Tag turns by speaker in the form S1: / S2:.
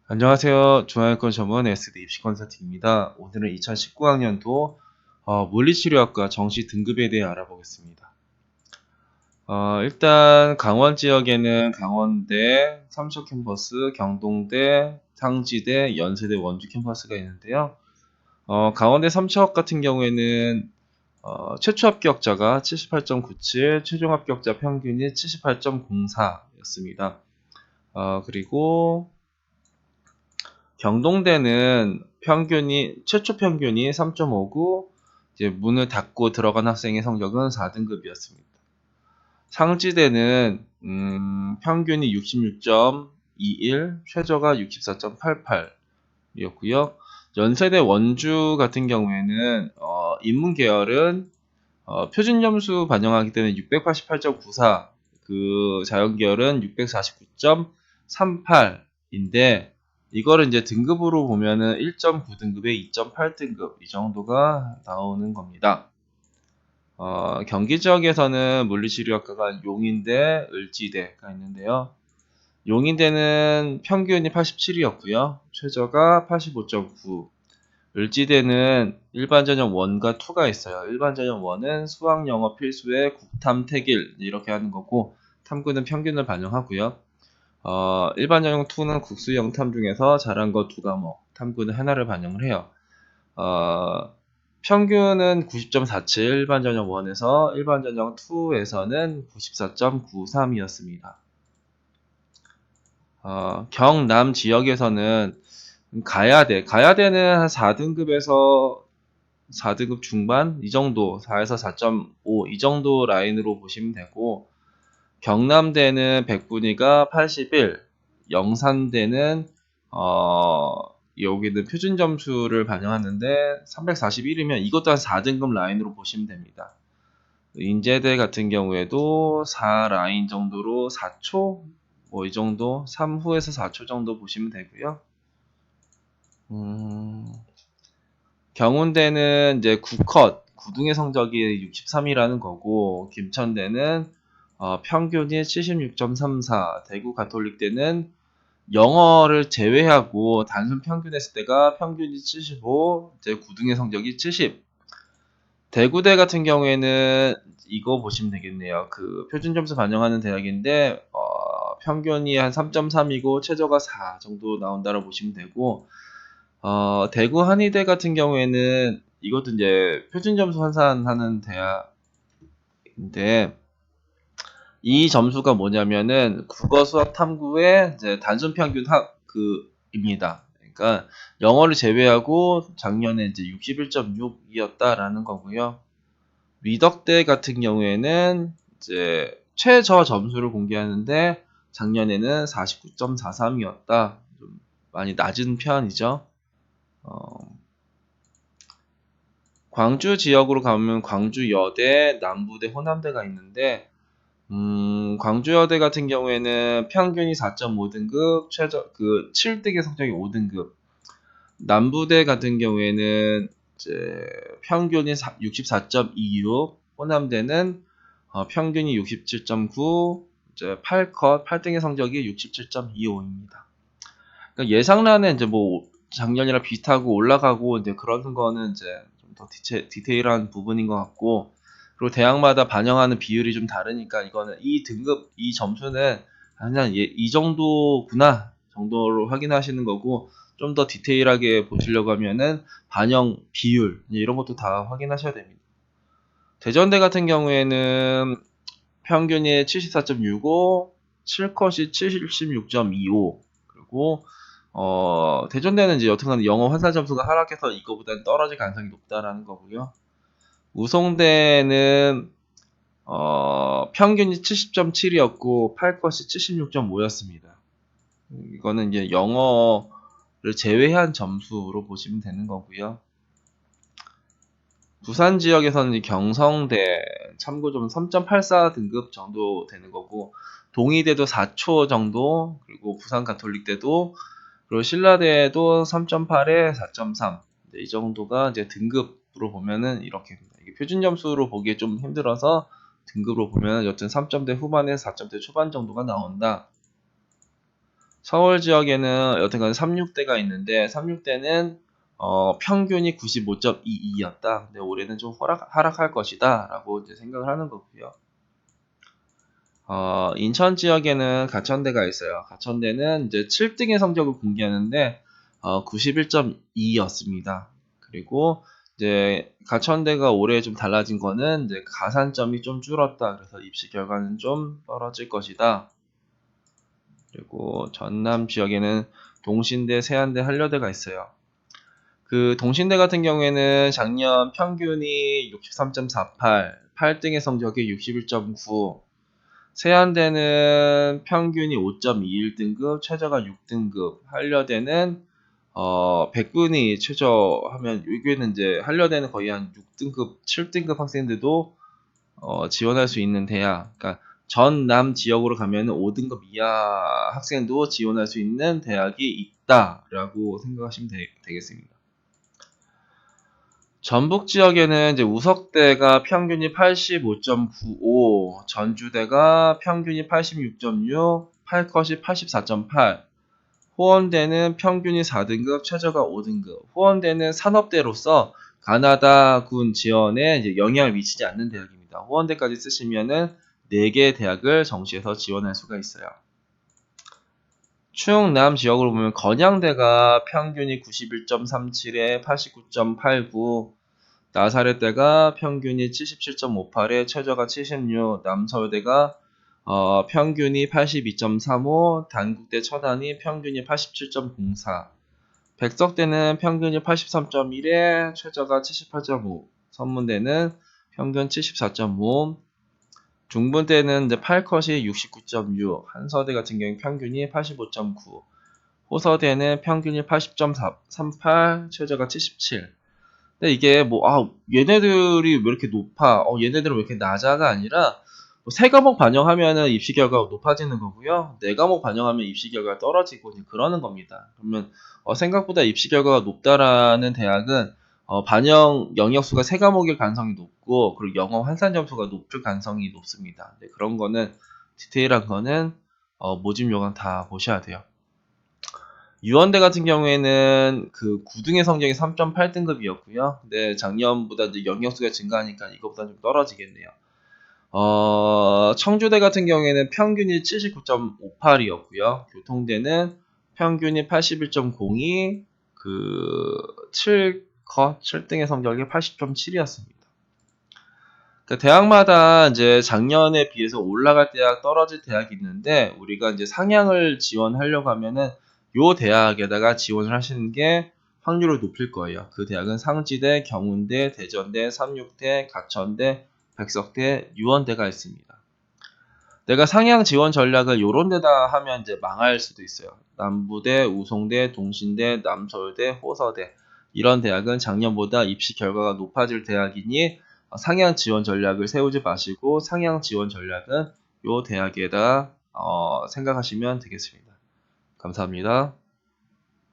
S1: 안녕하세요. 중앙여권 전문 SD 입시 컨설팅입니다. 오늘은 2019학년도 물리치료학과 정시 등급에 대해 알아보겠습니다. 일단 강원 지역에는 강원대, 삼척 캠퍼스, 경동대, 상지대, 연세대, 원주 캠퍼스가 있는데요. 강원대 삼척 같은 경우에는 최초 합격자가 78.97, 최종 합격자 평균이 78.04였습니다. 그리고 경동대는 최초 평균이 3.59, 이제 문을 닫고 들어간 학생의 성적은 4등급이었습니다. 상지대는 평균이 66.21, 최저가 64.88이었고요. 연세대 원주 같은 경우에는 인문 계열은 표준 점수 반영하기 때문에 688.94, 그 자연 계열은 649.38인데 이거를 이제 등급으로 보면은 1.9등급에 2.8등급 이 정도가 나오는 겁니다. 경기 지역에서는 물리치료학과가 용인대, 을지대가 있는데요. 용인대는 평균이 87이었고요. 최저가 85.9. 을지대는 일반전형 1과 2가 있어요. 일반전형 1은 수학, 영어 필수에 국탐, 태길 이렇게 하는 거고, 탐구는 평균을 반영하고요. 일반전형 2는 국수 영탐 중에서 잘한 거 2과목, 탐구는 하나를 반영을 해요. 평균은 90.47, 일반전형 1에서 일반전형 2에서는 94.93이었습니다. 경남 지역에서는 가야대는 한 4등급에서 4등급 중반 이 정도, 4에서 4.5 이 정도 라인으로 보시면 되고, 경남대는 백분위가 81, 영산대는 여기는 표준 점수를 반영하는데 341이면 이것도 한 4등급 라인으로 보시면 됩니다. 인제대 같은 경우에도 4 라인 정도로 4초 뭐 이 정도, 3후에서 4초 정도 보시면 되고요. 경운대는 이제 9컷, 9등의 성적이 63이라는 거고, 김천대는 평균이 76.34, 대구 가톨릭대는 영어를 제외하고 단순 평균했을 때가 평균이 75, 이제 9등의 성적이 70. 대구대 같은 경우에는 이거 보시면 되겠네요. 그 표준 점수 반영하는 대학인데 평균이 한 3.3이고 최저가 4 정도 나온다고 보시면 되고, 대구 한의대 같은 경우에는 이것도 이제 표준 점수 환산하는 대학인데, 이 점수가 뭐냐면은 국어 수학 탐구의 이제 단순 평균 입니다. 그러니까 영어를 제외하고 작년에 이제 61.6이었다라는 거고요. 미덕대 같은 경우에는 이제 최저 점수를 공개하는데 작년에는 49.43이었다. 좀 많이 낮은 편이죠. 광주 지역으로 가면 광주여대, 남부대, 호남대가 있는데, 광주여대 같은 경우에는 평균이 4.5등급, 7등의 성적이 5등급. 남부대 같은 경우에는 이제 평균이 64.26, 호남대는 평균이 67.9, 이제 8등의 성적이 67.25입니다. 그러니까 예상란에 이제 뭐 작년이랑 비슷하고 올라가고 이제 그런 거는 이제 좀 더 디테일한 부분인 것 같고, 그리고 대학마다 반영하는 비율이 좀 다르니까 이거는 이 등급, 이 점수는 그냥 이 정도구나 정도로 확인하시는 거고, 좀 더 디테일하게 보시려고 하면은 반영 비율 이런 것도 다 확인하셔야 됩니다. 대전대 같은 경우에는 평균이 74.65, 7컷이 76.25, 그리고 대전대는 이제 여튼간 영어 환산 점수가 하락해서 이거보다는 떨어질 가능성이 높다라는 거고요. 우송대는 평균이 70.7이었고 8컷이 76.5였습니다. 이거는 이제 영어를 제외한 점수로 보시면 되는 거고요. 부산 지역에서는 경성대 참고점 3.84 등급 정도 되는 거고, 동의대도 4초 정도, 그리고 부산 가톨릭대도, 그리고 신라대도 3.8에 4.3. 이 정도가 이제 등급으로 보면은 이렇게입니다. 이게 표준 점수로 보기에 좀 힘들어서 등급으로 보면 여튼 3점대 후반에 4점대 초반 정도가 나온다. 서울 지역에는 여튼간 36대가 있는데 36대는 평균이 95.22였다. 근데 올해는 좀 하락할 것이다 라고 이제 생각을 하는 거고요. 인천 지역에는 가천대가 있어요. 가천대는 이제 7등의 성적을 공개하는데 91.2였습니다. 그리고 이제 가천대가 올해 좀 달라진 거는 이제 가산점이 좀 줄었다. 그래서 입시 결과는 좀 떨어질 것이다. 그리고 전남 지역에는 동신대, 세안대, 한려대가 있어요. 그 동신대 같은 경우에는 작년 평균이 63.48, 8등의 성적이 61.9, 세안대는 평균이 5.21등급, 최저가 6등급, 한려대는 100분이 최저하면 여기는 이제 한려대는 거의 한 6등급, 7등급 학생들도 지원할 수 있는 대학, 그러니까 전남 지역으로 가면 5등급 이하 학생도 지원할 수 있는 대학이 있다라고 생각하시면 되겠습니다. 전북 지역에는 이제 우석대가 평균이 85.95, 전주대가 평균이 86.6, 팔컷이 84.8, 호원대는 평균이 4등급, 최저가 5등급. 호원대는 산업대로서 가나다군 지원에 이제 영향을 미치지 않는 대학입니다. 호원대까지 쓰시면은 4개 대학을 정시에서 지원할 수가 있어요. 충남 지역으로 보면 건양대가 평균이 91.37에 89.89, 나사렛대가 평균이 77.58에 최저가 76, 남서울대가 평균이 82.35, 단국대 천안이 평균이 87.04, 백석대는 평균이 83.1에 최저가 78.5, 선문대는 평균 74.5, 중문대는 이제 팔컷이 69.6, 한서대 같은 경우는 평균이 85.9, 호서대는 평균이 80.38, 최저가 77. 근데 이게 얘네들이 왜 이렇게 높아? 얘네들은 왜 이렇게 낮아가 아니라, 세 과목 반영하면은 입시 결과가 높아지는 거고요. 네 과목 반영하면 입시 결과가 떨어지고 그러는 겁니다. 그러면 생각보다 입시 결과가 높다라는 대학은 반영 영역수가 세 과목일 가능성이 높고, 그리고 영어 환산 점수가 높을 가능성이 높습니다. 네, 그런 거는 디테일한 거는 모집 요강 다 보셔야 돼요. 유원대 같은 경우에는 그 9등의 성적이 3.8등급이었고요. 근데 작년보다 이제 영역수가 증가하니까 이것보다 좀 떨어지겠네요. 청주대 같은 경우에는 평균이 79.58이었고요. 교통대는 평균이 81.02, 그 7등의 성적이 80.7이었습니다. 그러니까 대학마다 이제 작년에 비해서 올라갈 대학, 떨어질 대학이 있는데, 우리가 이제 상향을 지원하려고 하면은 요 대학에다가 지원을 하시는 게 확률을 높일 거예요. 그 대학은 상지대, 경운대, 대전대, 삼육대, 가천대, 백석대, 유원대가 있습니다. 내가 상향 지원 전략을 요런 데다 하면 이제 망할 수도 있어요. 남부대, 우송대, 동신대, 남서울대, 호서대, 이런 대학은 작년보다 입시 결과가 높아질 대학이니 상향 지원 전략을 세우지 마시고, 상향 지원 전략은 요 대학에다 생각하시면 되겠습니다. 감사합니다.